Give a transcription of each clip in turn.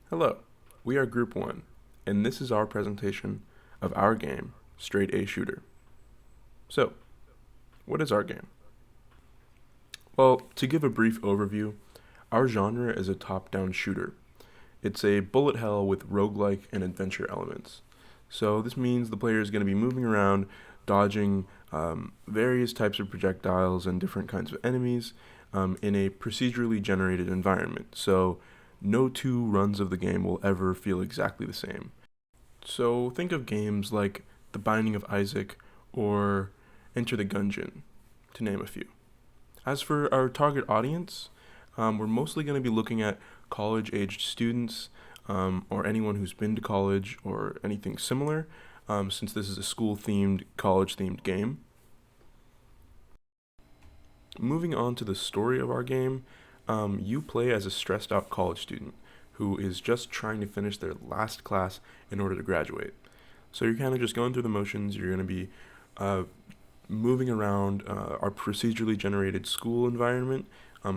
Hello, we are Group 1, and this is our presentation of our game, Straight A Shooter. So, what is our game? Well, to give a brief overview, our genre is a top-down shooter. It's a bullet hell with roguelike and adventure elements. So this means the player is going to be moving around, dodging various types of projectiles and different kinds of enemies in a procedurally generated environment. So no two runs of the game will ever feel exactly the same. So think of games like The Binding of Isaac or Enter the Gungeon, to name a few. As for our target audience, we're mostly going to be looking at college aged students or anyone who's been to college or anything similar, since this is a school themed, college themed game. Moving on to the story of our game, you play as a stressed out college student who is just trying to finish their last class in order to graduate. So you're kind of just going through the motions. You're going to be uh, moving around our procedurally generated school environment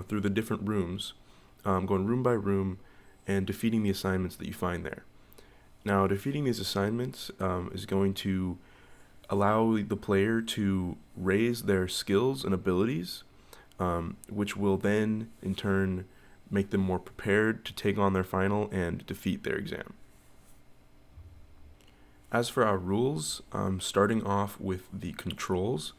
through the different rooms, going room by room, and defeating the assignments that you find there. Now, defeating these assignments is going to allow the player to raise their skills and abilities, which will then, in turn, make them more prepared to take on their final and defeat their exam. As for our rules, starting off with the controls,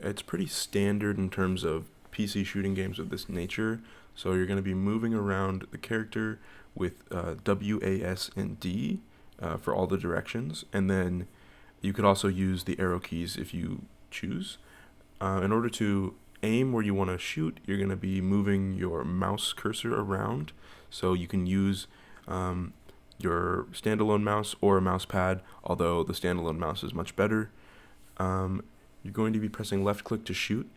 it's pretty standard in terms of PC shooting games of this nature. So you're going to be moving around the character with W, A, S, and D for all the directions, and then you could also use the arrow keys if you choose. In order to aim where you want to shoot, you're going to be moving your mouse cursor around, so you can use your standalone mouse or a mouse pad, although the standalone mouse is much better. You're going to be pressing left click to shoot,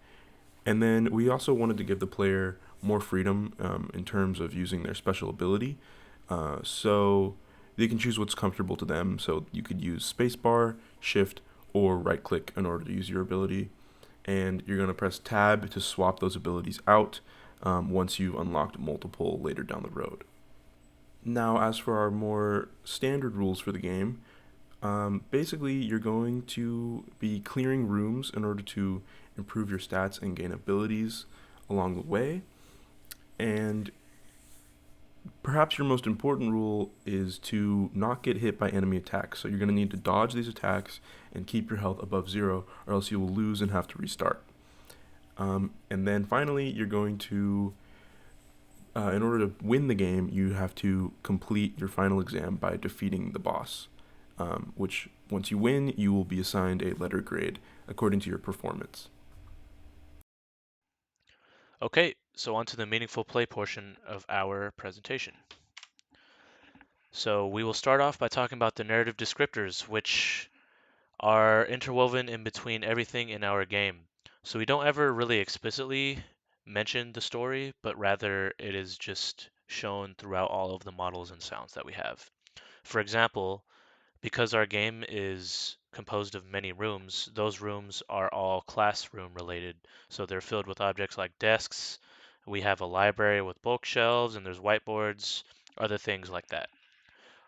and then we also wanted to give the player more freedom in terms of using their special ability. So they can choose what's comfortable to them. So you could use spacebar, shift, or right click in order to use your ability. And you're going to press tab to swap those abilities out once you've unlocked multiple later down the road. Now, as for our more standard rules for the game, basically you're going to be clearing rooms in order to improve your stats and gain abilities along the way. And perhaps your most important rule is to not get hit by enemy attacks. So you're going to need to dodge these attacks and keep your health above zero, or else you will lose and have to restart. And then finally, you're going to in order to win the game, you have to complete your final exam by defeating the boss, which once you win, you will be assigned a letter grade according to your performance. Okay, so on to the meaningful play portion of our presentation. So we will start off by talking about the narrative descriptors, which are interwoven in between everything in our game. So we don't ever really explicitly mention the story, but rather it is just shown throughout all of the models and sounds that we have. For example, because our game is composed of many rooms, those rooms are all classroom related. So they're filled with objects like desks. We have a library with bookshelves, and there's whiteboards, other things like that.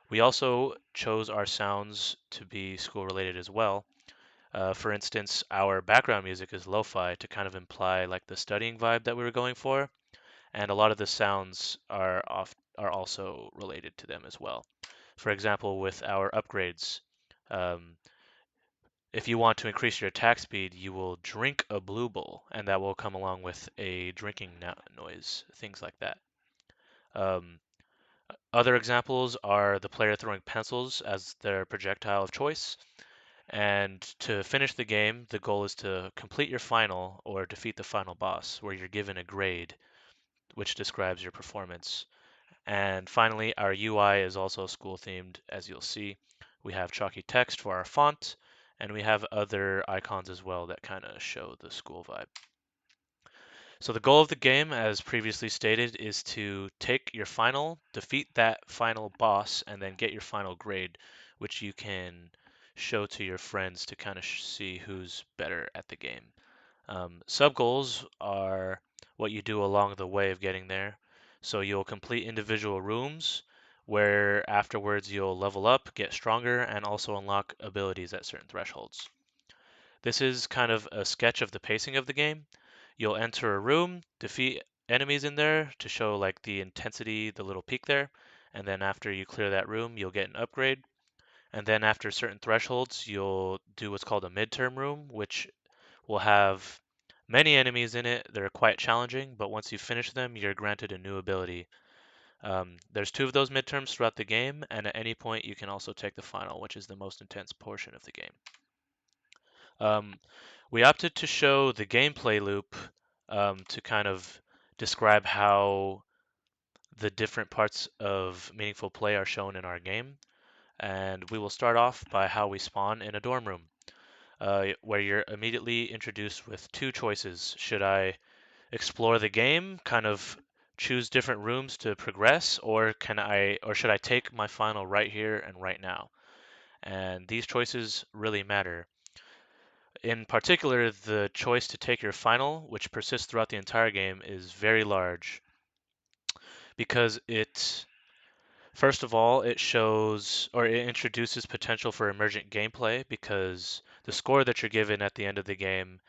We also chose our sounds to be school related as well. For instance, our background music is lo-fi to kind of imply like the studying vibe that we were going for, and a lot of the sounds are also related to them as well. For example, with our upgrades, um, if you want to increase your attack speed, you will drink a blue bull, and that will come along with a drinking noise, things like that. Um, Other examples are the player throwing pencils as their projectile of choice. And to finish the game, the goal is to complete your final or defeat the final boss, where you're given a grade which describes your performance. And finally, our UI is also school themed, as you'll see. We have chalky text for our font, and we have other icons as well that kind of show the school vibe. So the goal of the game, as previously stated, is to take your final, defeat that final boss, and then get your final grade, which you can show to your friends to kind of see who's better at the game. Sub goals are what you do along the way of getting there. So you'll complete individual rooms where afterwards you'll level up, get stronger, and also unlock abilities at certain thresholds. This is kind of a sketch of the pacing of the game. You'll enter a room, defeat enemies in there to show like the intensity, the little peak there, and then after you clear that room, you'll get an upgrade. And then after certain thresholds, you'll do what's called a midterm room, which will have many enemies in it. They're quite challenging, but once you finish them, you're granted a new ability. There's 2 of those midterms throughout the game, and at any point you can also take the final, which is the most intense portion of the game. Um, we opted to show the gameplay loop to kind of describe how the different parts of meaningful play are shown in our game. And we will start off by how we spawn in a dorm room, where you're immediately introduced with 2 choices. Should I explore the game, kind of choose different rooms to progress, or should I take my final right here and right now? And these choices really matter. In particular, the choice to take your final, which persists throughout the entire game, is very large because first of all, it shows or it introduces potential for emergent gameplay because the score that you're given at the end of the game,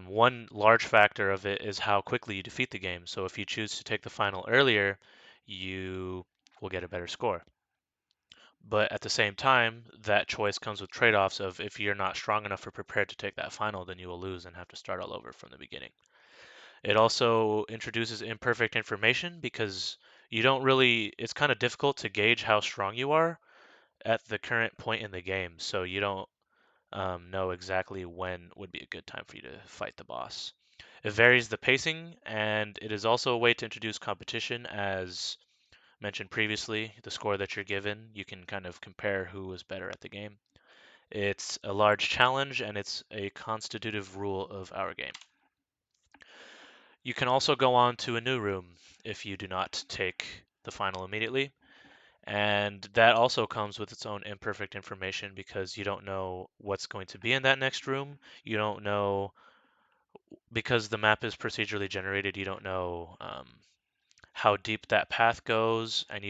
one large factor of it is how quickly you defeat the game. So if you choose to take the final earlier, you will get a better score. But at the same time, that choice comes with trade-offs of if you're not strong enough or prepared to take that final, then you will lose and have to start all over from the beginning. It also introduces imperfect information because it's kind of difficult to gauge how strong you are at the current point in the game. So you don't know exactly when would be a good time for you to fight the boss. It varies the pacing, and it is also a way to introduce competition. As mentioned previously, the score that you're given, you can kind of compare who is better at the game. It's a large challenge, and it's a constitutive rule of our game. You can also go on to a new room if you do not take the final immediately, and that also comes with its own imperfect information because you don't know what's going to be in that next room. You don't know, because the map is procedurally generated, you don't know how deep that path goes, and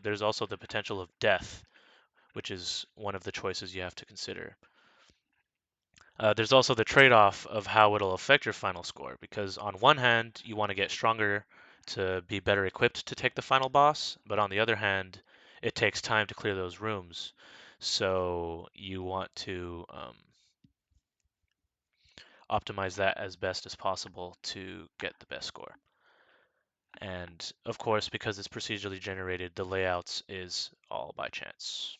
there's also the potential of death, which is one of the choices you have to consider. There's also the trade-off of how it'll affect your final score, because on one hand, you want to get stronger to be better equipped to take the final boss, but on the other hand, it takes time to clear those rooms. So you want to optimize that as best as possible to get the best score. And of course, because it's procedurally generated, the layouts is all by chance.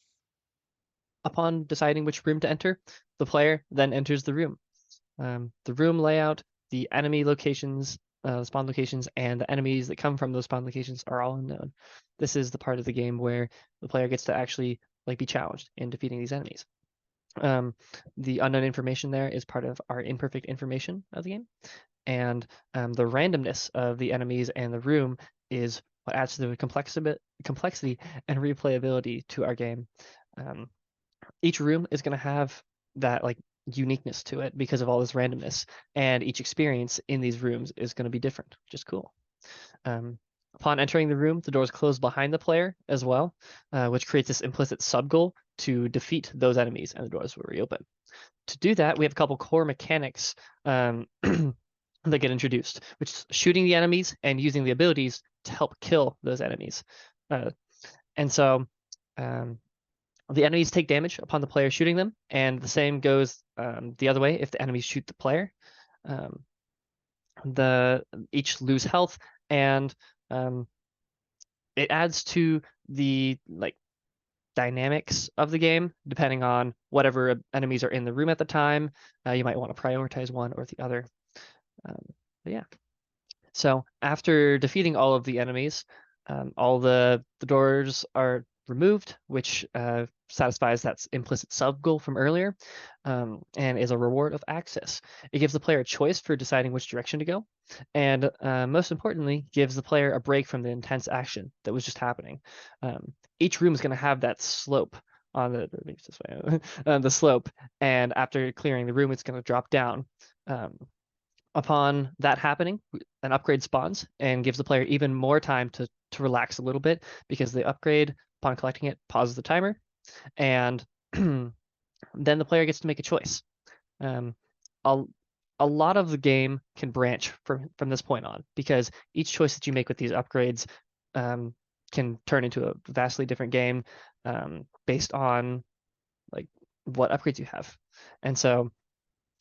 Upon deciding which room to enter, the player then enters the room. The room layout, the enemy locations, spawn locations, and the enemies that come from those spawn locations are all unknown. This is the part of the game where the player gets to actually be challenged in defeating these enemies. The unknown information there is part of our imperfect information of the game, and the randomness of the enemies and the room is what adds to the complexity and replayability to our game. Each room is going to have that uniqueness to it because of all this randomness, and each experience in these rooms is going to be different, which is cool. Upon entering the room, the doors close behind the player as well, which creates this implicit sub-goal to defeat those enemies, and the doors will reopen. To do that, we have a couple core mechanics that get introduced, which is shooting the enemies and using the abilities to help kill those enemies. And so the enemies take damage upon the player shooting them, and the same goes the other way if the enemies shoot the player. Each lose health, and it adds to the dynamics of the game depending on whatever enemies are in the room at the time. You might want to prioritize one or the other. But yeah. So after defeating all of the enemies, all the doors are removed, which satisfies that implicit sub goal from earlier, and is a reward of access. It gives the player a choice for deciding which direction to go, and most importantly, gives the player a break from the intense action that was just happening. Each room is going to have that slope on the slope, and after clearing the room, it's going to drop down. Upon that happening, an upgrade spawns and gives the player even more time to relax a little bit, because the upgrade, upon collecting it, pauses the timer, and then the player gets to make a choice. Um, a, a lot of the game can branch from this point on, because each choice that you make with these upgrades can turn into a vastly different game based on like what upgrades you have. And so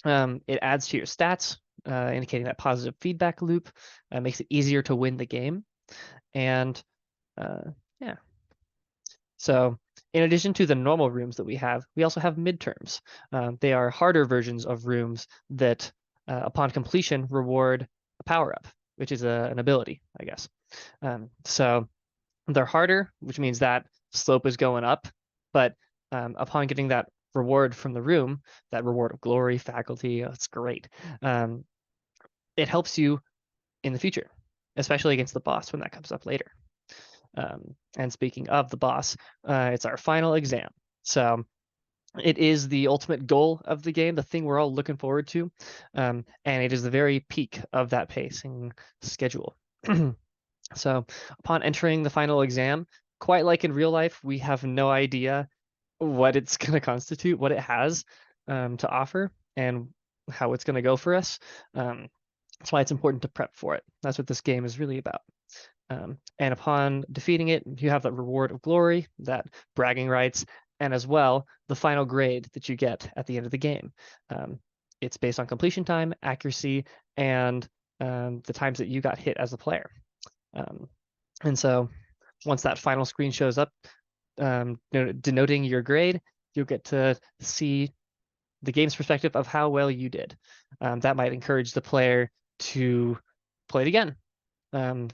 it adds to your stats, indicating that positive feedback loop, makes it easier to win the game. And yeah. So in addition to the normal rooms that we also have midterms. They are harder versions of rooms that, upon completion, reward a power up, which is an ability, I guess. So they're harder, which means that slope is going up, but upon getting that reward from the room, that reward of glory, faculty, it's great. It helps you in the future, especially against the boss when that comes up later. And speaking of the boss, it's our final exam. So it is the ultimate goal of the game, the thing we're all looking forward to, and it is the very peak of that pacing schedule. So upon entering the final exam, quite like in real life, we have no idea what it's going to constitute, what it has to offer, and how it's going to go for us. That's why it's important to prep for it. That's what this game is really about. And upon defeating it, you have that reward of glory, that bragging rights, and as well, the final grade that you get at the end of the game. It's based on completion time, accuracy, and the times that you got hit as a player. And so once that final screen shows up, denoting your grade, you'll get to see the game's perspective of how well you did. That might encourage the player to play it again, and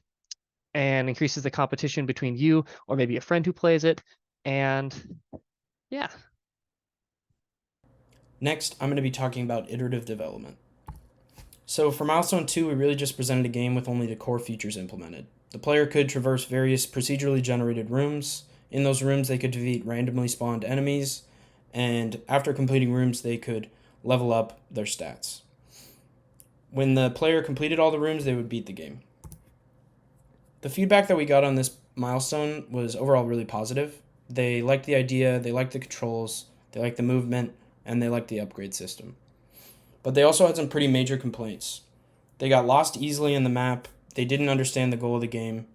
increases the competition between you or maybe a friend who plays it. And yeah. Next, I'm going to be talking about iterative development. So for Milestone 2, we really just presented a game with only the core features implemented. The player could traverse various procedurally generated rooms. In those rooms, they could defeat randomly spawned enemies, and after completing rooms, they could level up their stats. When the player completed all the rooms, they would beat the game. The feedback that we got on this milestone was overall really positive. They liked the idea, they liked the controls, they liked the movement, and they liked the upgrade system. But they also had some pretty major complaints. They got lost easily in the map, they didn't understand the goal of the game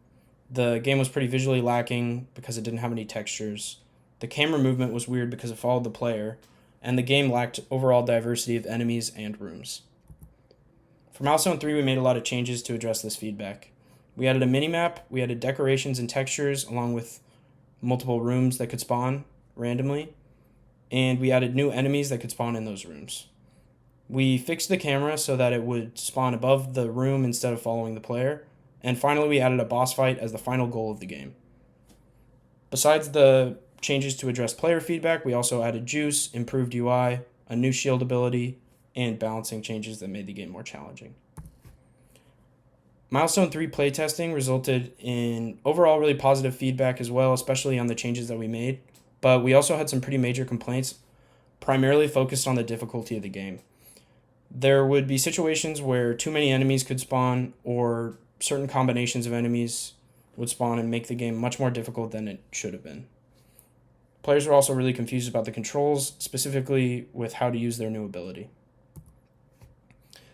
was pretty visually lacking because it didn't have any textures, the camera movement was weird because it followed the player, and the game lacked overall diversity of enemies and rooms. For Milestone 3, we made a lot of changes to address this feedback. We added a minimap, we added decorations and textures along with multiple rooms that could spawn randomly, and we added new enemies that could spawn in those rooms. We fixed the camera so that it would spawn above the room instead of following the player, and finally we added a boss fight as the final goal of the game. Besides the changes to address player feedback, we also added juice, improved UI, a new shield ability, and balancing changes that made the game more challenging. Milestone 3 playtesting resulted in overall really positive feedback as well, especially on the changes that we made, but we also had some pretty major complaints, primarily focused on the difficulty of the game. There would be situations where too many enemies could spawn, or certain combinations of enemies would spawn and make the game much more difficult than it should have been. Players were also really confused about the controls, specifically with how to use their new ability.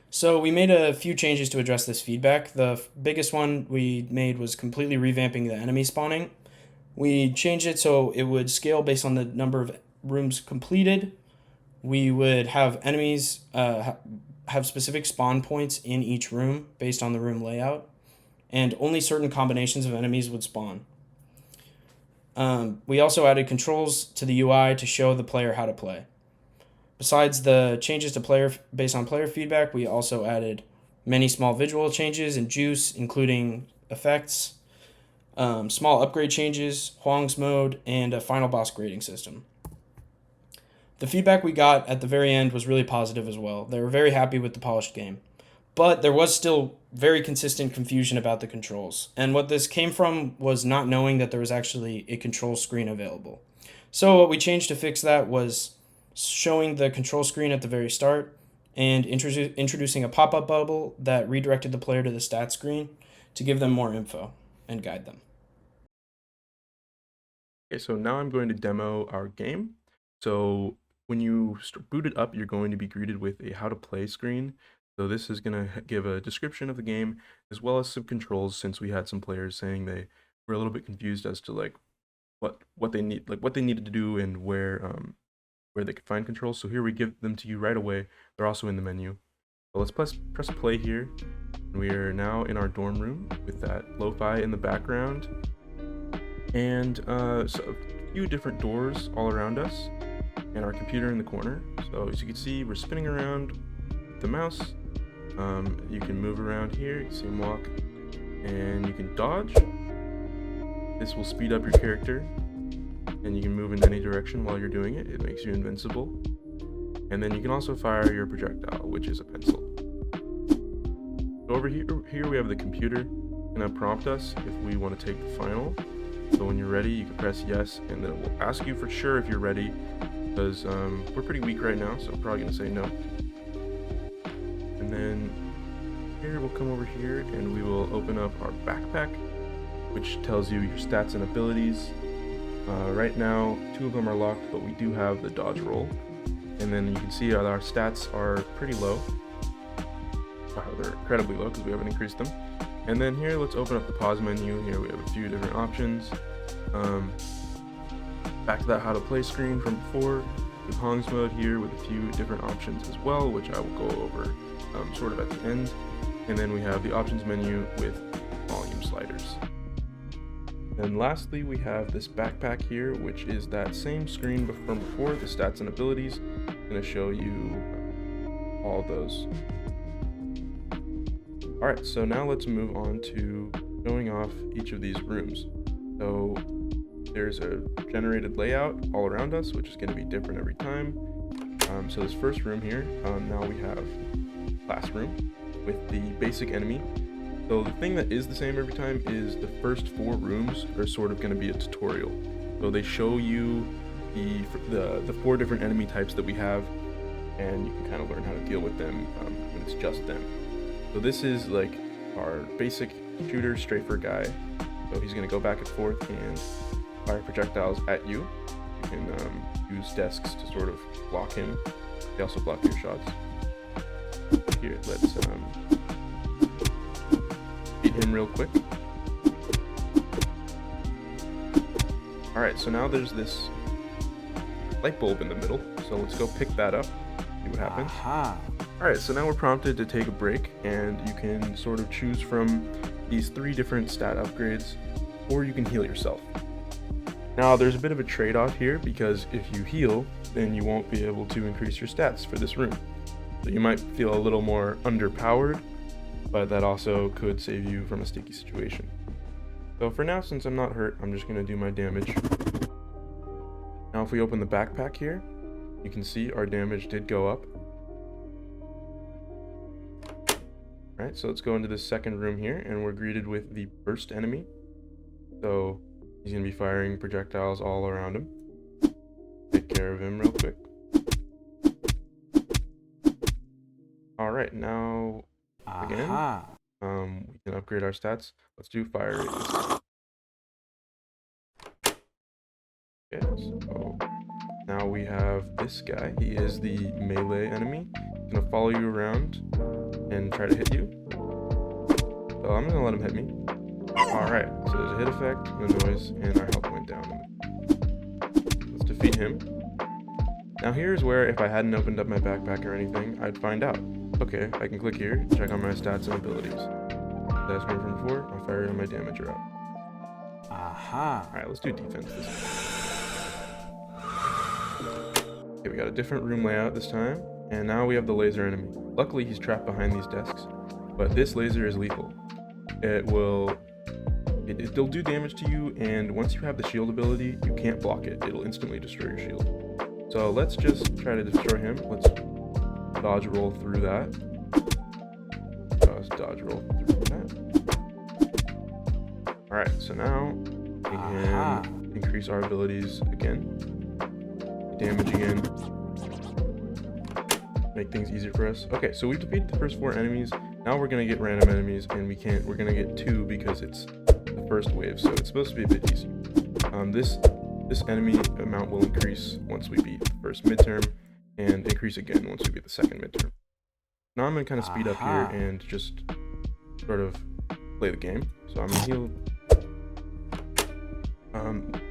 So we made a few changes to address this feedback. The biggest one we made was completely revamping the enemy spawning. We changed it so it would scale based on the number of rooms completed. We would have enemies have specific spawn points in each room based on the room layout, and only certain combinations of enemies would spawn. We also added controls to the UI to show the player how to play. Besides the changes to player based on player feedback, we also added many small visual changes in Juice, including effects, small upgrade changes, Huang's mode, and a final boss grading system. The feedback we got at the very end was really positive as well. They were very happy with the polished game. But there was still very consistent confusion about the controls. And what this came from was not knowing that there was actually a control screen available. So what we changed to fix that was showing the control screen at the very start and introducing a pop-up bubble that redirected the player to the stats screen to give them more info and guide them. Okay, so now I'm going to demo our game. So when you boot it up, you're going to be greeted with a how to play screen. So this is going to give a description of the game as well as some controls, since we had some players saying they were a little bit confused as to like what they needed to do and where they could find controls. So here we give them to you right away. They're also in the menu. So let's press play here. We are now in our dorm room with that lo-fi in the background, and so a few different doors all around us, and our computer in the corner. So as you can see, we're spinning around with the mouse. You can move around here. You can see him walk, and you can dodge. This will speed up your character, and you can move in any direction while you're doing it. It makes you invincible. And then you can also fire your projectile, which is a pencil. So over here we have the computer. It's gonna prompt us if we want to take the final. So when you're ready, you can press yes, and then it will ask you for sure if you're ready, because we're pretty weak right now, so I'm probably gonna say no. And then here we'll come over here and we will open up our backpack, which tells you your stats and abilities. Right now, 2 of them are locked, but we do have the dodge roll. And then you can see our stats are pretty low. They're incredibly low because we haven't increased them. And then here, let's open up the pause menu. Here we have a few different options. Back to that how to play screen from before. The Pong's mode here with a few different options as well, which I will go over sort of at the end. And then we have the options menu with volume sliders. And lastly, we have this backpack here, which is that same screen from before, the stats and abilities. I'm going to show you all those. All right, so now let's move on to showing off each of these rooms. So there's a generated layout all around us, which is going to be different every time. So this first room here, now we have classroom with the basic enemy. So the thing that is the same every time is the first 4 rooms are sort of going to be a tutorial. So they show you the 4 different enemy types that we have, and you can kind of learn how to deal with them when it's just them. So this is like our basic shooter strafer guy. So he's going to go back and forth and fire projectiles at you. You can use desks to sort of block him. They also block your shots. Here, let's beat him real quick. Alright, so now there's this light bulb in the middle. So let's go pick that up, see what happens. Alright, so now we're prompted to take a break, and you can sort of choose from these 3 different stat upgrades, or you can heal yourself. Now there's a bit of a trade-off here, because if you heal, then you won't be able to increase your stats for this room. So you might feel a little more underpowered, but that also could save you from a sticky situation. So for now, since I'm not hurt, I'm just going to do my damage. Now if we open the backpack here, you can see our damage did go up. Alright, so let's go into the second room here, and we're greeted with the burst enemy. So he's going to be firing projectiles all around him. Take care of him real quick. Alright, now again, we can upgrade our stats. Let's do fire radius. Okay, so now we have this guy. He is the melee enemy. He's gonna follow you around and try to hit you. So I'm gonna let him hit me. Alright, so there's a hit effect, and a noise, and our health went down. Let's defeat him. Now here's where, if I hadn't opened up my backpack or anything, I'd find out. Okay, I can click here, check on my stats and abilities. That's me from before, my fire and my damage are up. Alright, let's do defense this time. Okay, we got a different room layout this time, and now we have the laser enemy. Luckily, he's trapped behind these desks, but this laser is lethal. It'll do damage to you, and once you have the shield ability, you can't block it. It'll instantly destroy your shield. So let's just try to destroy him. Let's dodge roll through that. Let's dodge roll through that. Alright, so now we can increase our abilities again. Damage again. make things easier for us. Okay, so we've defeated the first 4 enemies. Now we're gonna get random enemies, and we're gonna get 2 because it's the first wave, so it's supposed to be a bit easier. This enemy amount will increase once we beat the first midterm, and increase again once we beat the second midterm. Now I'm gonna kind of speed up here and just sort of play the game. So I'm gonna heal.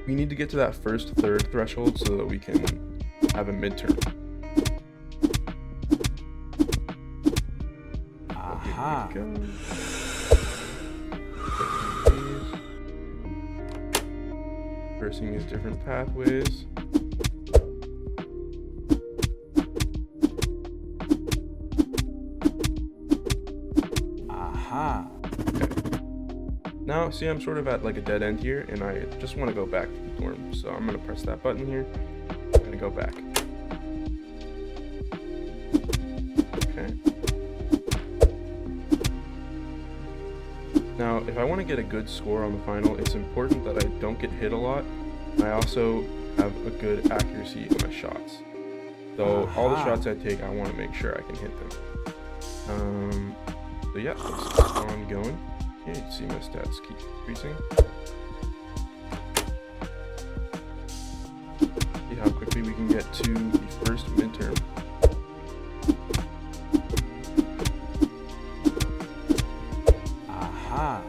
We need to get to that first third threshold so that we can have a midterm. Aha. Here we go. Traversing these different pathways. Aha. Now, see, I'm sort of at like a dead end here, and I just want to go back to the dorm. So I'm going to press that button here, and go back. Okay. Now, if I want to get a good score on the final, it's important that I don't get hit a lot. I also have a good accuracy in my shots. So all the shots I take, I want to make sure I can hit them. So yeah, let's keep on going. Yeah, you can see my stats keep increasing. See how quickly we can get to the first midterm. Aha.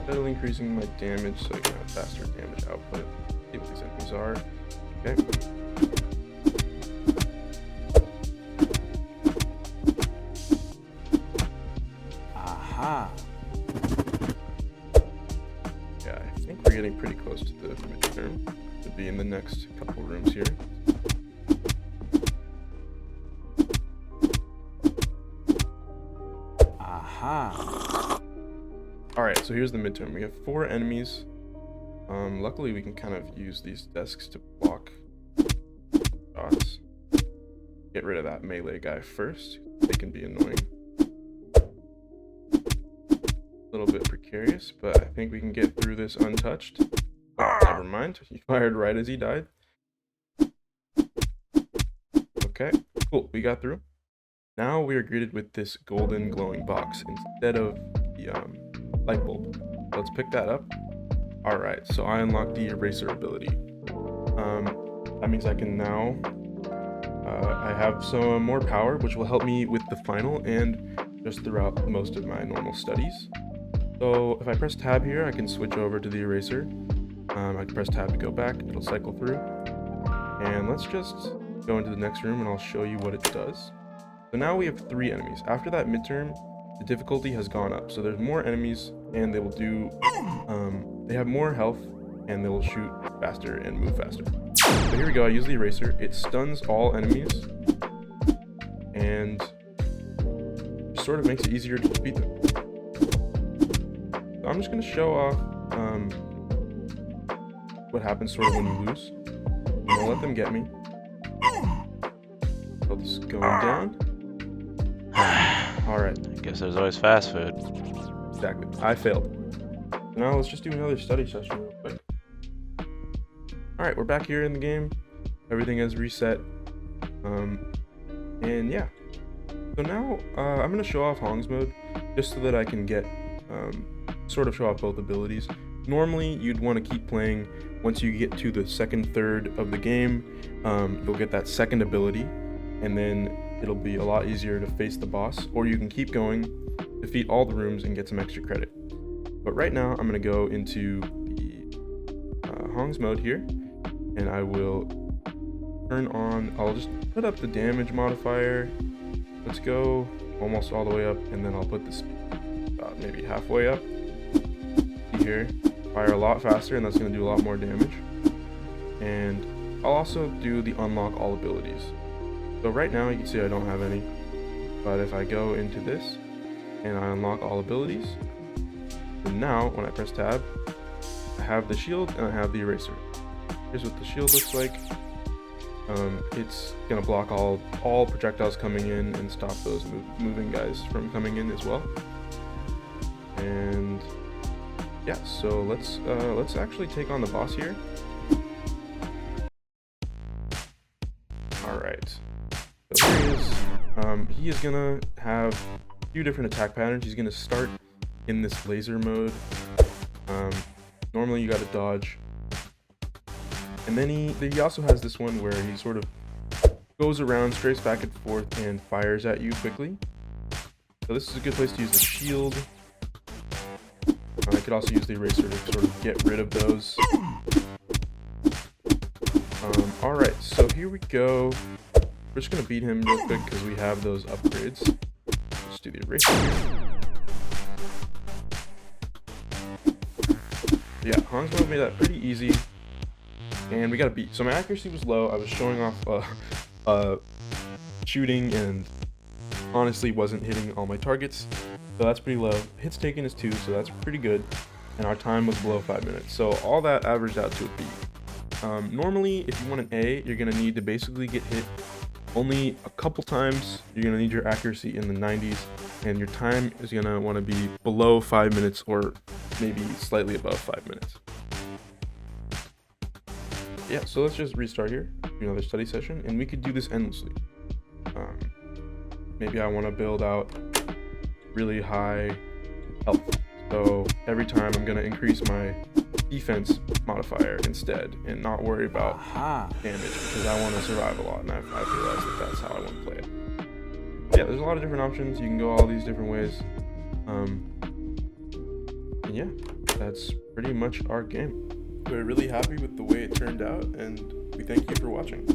Steadily increasing my damage so I can have faster damage output. See what these enemies are. Okay. Aha. Yeah, I think we're getting pretty close to the midterm. Should be in the next couple rooms here. Aha. Alright, so here's the midterm. We have 4 enemies. Luckily we can kind of use these desks to block shots. Get rid of that melee guy first. They can be annoying. A little bit precarious, but I think we can get through this untouched. Oh, never mind. He fired right as he died. Okay, cool. We got through. Now we are greeted with this golden glowing box instead of the light bulb. Let's pick that up. Alright, so I unlocked the eraser ability. That means I can now I have some more power, which will help me with the final and just throughout most of my normal studies. So if I press tab here, I can switch over to the eraser. I can press tab to go back, it'll cycle through. And let's just go into the next room and I'll show you what it does. So now we have 3 enemies. After that midterm, the difficulty has gone up. So there's more enemies and they will do, they have more health and they will shoot faster and move faster. So here we go, I use the eraser. It stuns all enemies and just sort of makes it easier to defeat them. So I'm just gonna show off what happens sort of when you lose. I'm gonna let them get me. So this is going down. Alright. I guess there's always fast food. Exactly. I failed. Now let's just do another study session real quick. Alright, we're back here in the game. Everything has reset. And yeah. So now I'm going to show off Hong's mode just so that I can get sort of show off both abilities. Normally you'd want to keep playing. Once you get to the second third of the game, you'll get that second ability and then it'll be a lot easier to face the boss, or you can keep going, defeat all the rooms and get some extra credit. But right now I'm going to go into the Hong's mode here and I will turn on, I'll just put up the damage modifier. Let's go almost all the way up and then I'll put this about maybe halfway up. See here, fire a lot faster and that's going to do a lot more damage. And I'll also do the unlock all abilities. So right now you can see I don't have any, but if I go into this and I unlock all abilities, and now when I press tab, I have the shield and I have the eraser. Here's what the shield looks like. It's gonna block all projectiles coming in and stop those moving guys from coming in as well. And yeah, so let's actually take on the boss here. All right. So here he is. He is gonna have a few different attack patterns. He's gonna start in this laser mode. Normally you gotta dodge. And then he also has this one where he sort of goes around, strays back and forth, and fires at you quickly. So this is a good place to use the shield. I could also use the eraser to sort of get rid of those. Alright, so here we go. We're just gonna beat him real quick because we have those upgrades. Let's do the eraser. Yeah, Hans Mo made that pretty easy. And we got a beat. So my accuracy was low. I was showing off shooting and honestly wasn't hitting all my targets. So that's pretty low. Hits taken is 2, so that's pretty good. And our time was below 5 minutes. So all that averaged out to a B. Normally, if you want an A, you're going to need to basically get hit only a couple times. You're going to need your accuracy in the 90s. And your time is going to want to be below 5 minutes or maybe slightly above 5 minutes. Yeah, so let's just restart here. Do another study session. And we could do this endlessly. Maybe I want to build out really high health. So every time I'm going to increase my defense modifier instead and not worry about damage because I want to survive a lot, and I've realized that that's how I want to play it. Yeah, there's a lot of different options. You can go all these different ways. And yeah, that's pretty much our game. We're really happy with the way it turned out, and we thank you for watching.